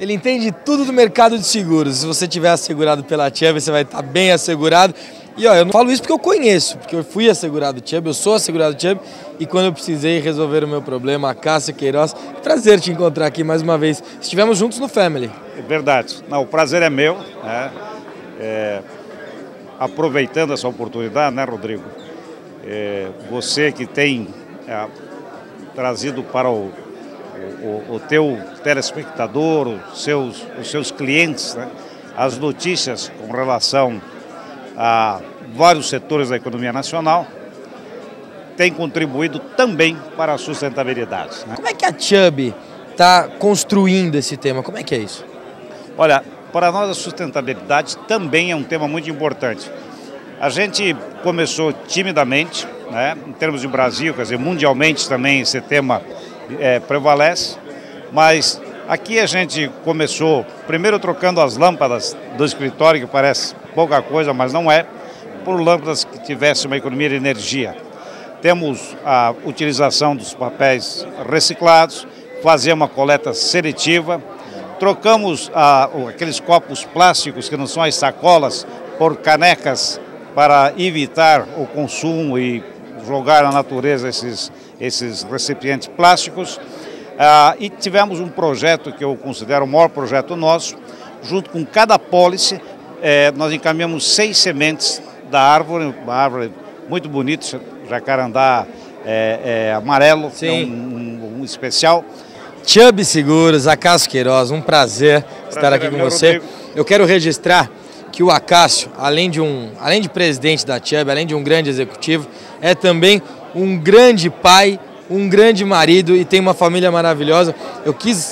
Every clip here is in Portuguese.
Ele entende tudo do mercado de seguros. Se você tiver assegurado pela Chubb, você vai estar bem assegurado. E ó, eu não falo isso porque eu conheço, porque eu fui assegurado Chubb, eu sou assegurado Chubb, e quando eu precisei resolver o meu problema, Acácio Queiroz, prazer te encontrar aqui mais uma vez. Estivemos juntos no Family. É verdade. Não, o prazer é meu, né? Aproveitando essa oportunidade, né, Rodrigo? Você que tem trazido para o teu telespectador, os seus clientes, né, as notícias com relação a vários setores da economia nacional, tem contribuído também para a sustentabilidade, né? Como é que a Chubb está construindo esse tema? Como é que é isso? Olha, para nós a sustentabilidade também é um tema muito importante. A gente começou timidamente, né, em termos de Brasil, quer dizer, mundialmente também esse tema prevalece, mas aqui a gente começou primeiro trocando as lâmpadas do escritório, que parece pouca coisa, mas não é, por lâmpadas que tivessem uma economia de energia. Temos a utilização dos papéis reciclados, fazer uma coleta seletiva, trocamos aqueles copos plásticos que não são as sacolas por canecas para evitar o consumo e jogar na natureza esses recipientes plásticos. E tivemos um projeto que eu considero o maior projeto nosso, junto com cada apólice, nós encaminhamos 6 sementes da árvore, uma árvore muito bonita, jacarandá amarelo, um especial. Chubb Seguros, Acácio Queiroz, um prazer estar aqui com você. Rodrigo. Eu quero registrar que o Acácio, além de presidente da Chubb, além de um grande executivo, é também um grande pai, um grande marido e tem uma família maravilhosa.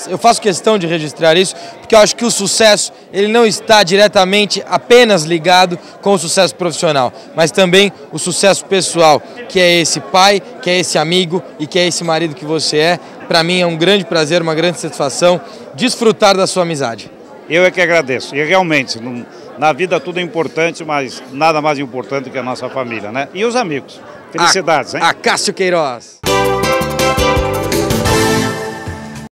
Eu faço questão de registrar isso, porque eu acho que o sucesso ele não está diretamente apenas ligado com o sucesso profissional, mas também o sucesso pessoal, que é esse pai, que é esse amigo e que é esse marido que você é. Para mim é um grande prazer, uma grande satisfação desfrutar da sua amizade. Eu é que agradeço. E realmente, na vida tudo é importante, mas nada mais importante que a nossa família, né? E os amigos. Felicidades, hein? Acácio Queiroz.